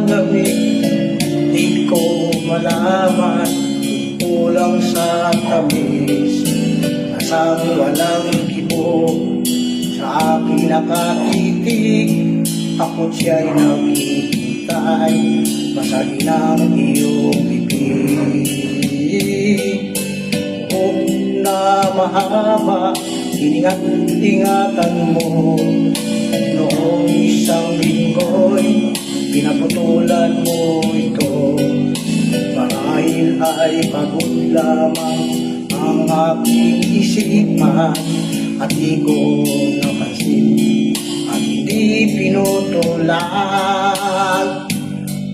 lamig, di ko malaman kung kulang sa tamis. Asang walang kibo sa aking nakatitig, ako't siya'y naghihintay, masagi ng iyong bibig. Kung na mahaba, ingat-ingatan mo. Noong isang linggo'y pinaputulan mo ito. Marahil ay pagod lamang ang aking isipan, at di ko napansin at hindi pinutulan.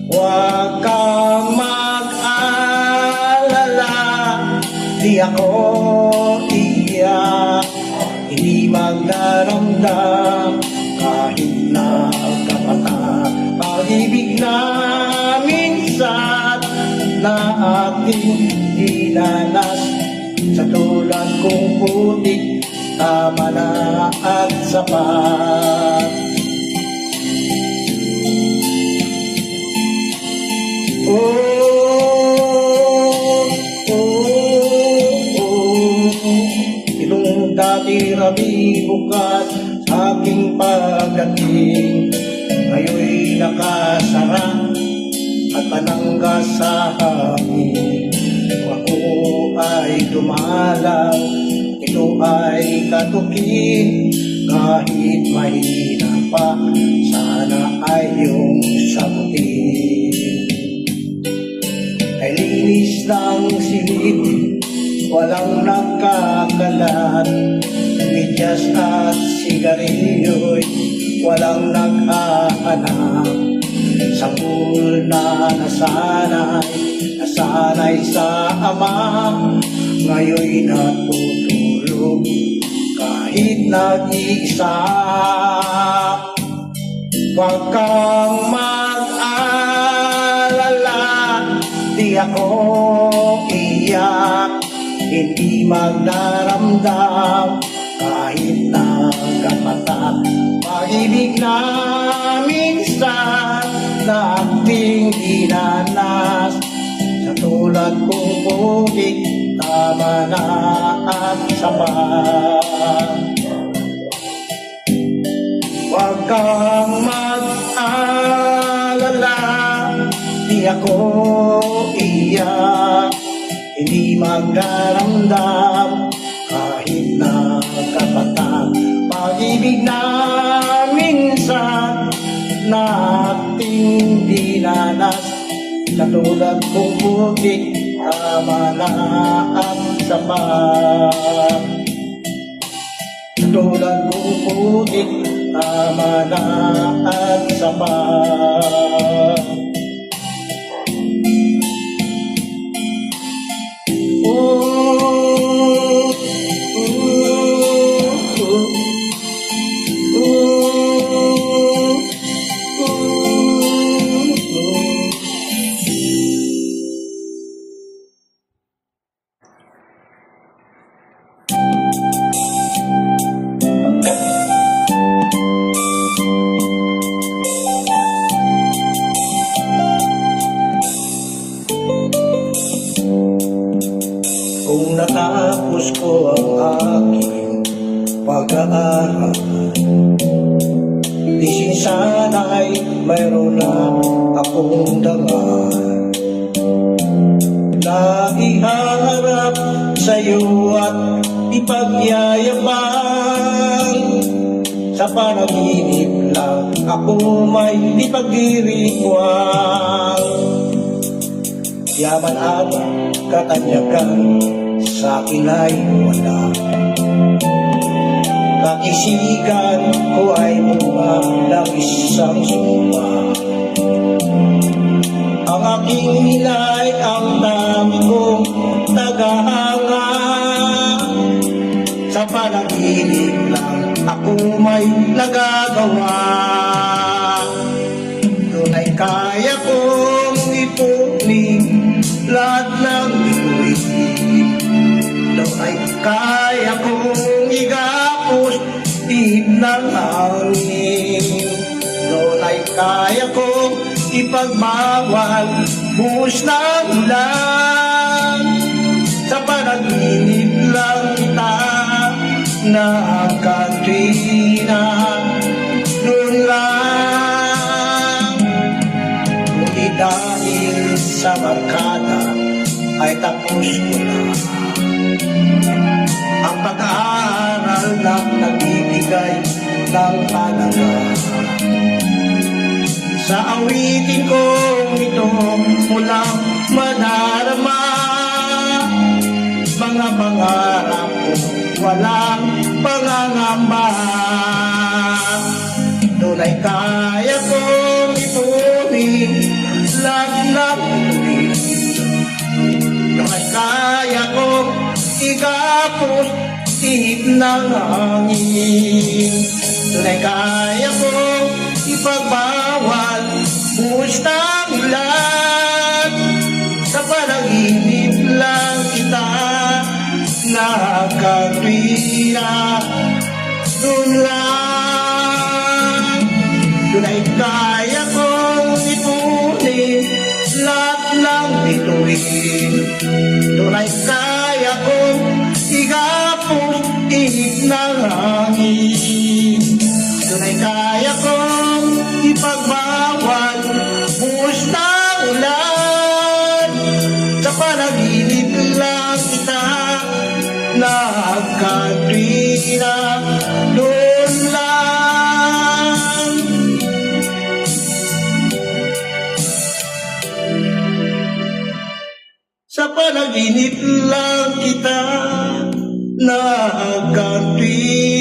Huwag kang mag-alala, di ako iyak, hindi magdaramdam kahit nagkapata. Pag-ibig na minsan na ating dinanas, sa tulad kong putik, tama na at sapat. Itong dati rabi bukas sa aking pagdating, ngayon'y nakasara at panangga sa hangin. Ako ay dumalaw, ito ay katukin, kahit mahina pa, sana ay iyong sagutin. Ay linis ng silid, walang nagkakalat, medyas at sigarilyo'y walang nag-aanap. Sanggol na nasanay sa ama, ngayon'y natutulog kahit nag-iisa. Huwag kang mag-alala, di ako iyak, hindi magdaramdam kahit nagkapata. Pag-ibig na minsan na ating dinanas, sa tulad kong putik, tama na at sapat. Huwag kang mag-alala, di ako iyak, hindi magdaramdam kahit nagkapata. Pag-ibig na minsan na ating dinanas, sa tulad kong putik, tama na at sapat. Sa tulad kong putik, tama na at sapat. Kung natapos ko ang aking pag-aaral, di sana'y mayroon na akong dangal na iharap sa'yo at ipagyayabang. Sa panaginip lang ako may ipagdiriwang. Yaman at katanyagan sa'kin ay wala, kakisigan ko ay bunga ng isang suma. Ang aking nilay, ang dami kong tagahanga. Sa panaginip lang ako may nagagawa. Doon ay kaya kong ipunin lahat ng ituwid. Doon ay kaya kong igapos tihip ng hangin. Doon ay kaya kong ipagbawal buhos ng ulan. Sa panaginip lang kita nakatrina. Doon lang, kundi dahil sa barkada ay tapos ko na ang pag-aaral na nagbibigay ng halaga. Sa awitin ko ito mulang madarama, mga pangarap ko walang pangangamba. Tunay kaya kong ipunin lahat ng tuwid. Tunay kaya kong igapos ihip ng hangin. Tunay kaya kong ipagbawal buhos ng ulan. Sa panaginip lang kita nakatwira. Doon lang, tunay kaya kong ipunin lahat ng bituin. Tunay kaya kong igapos ihip ng hangin. Tunay kaya kong ipagbawal buhos ng ulan. Sa panaginip lang kita nakatwira. Doon lang, sa panaginip lang kita nakatwira.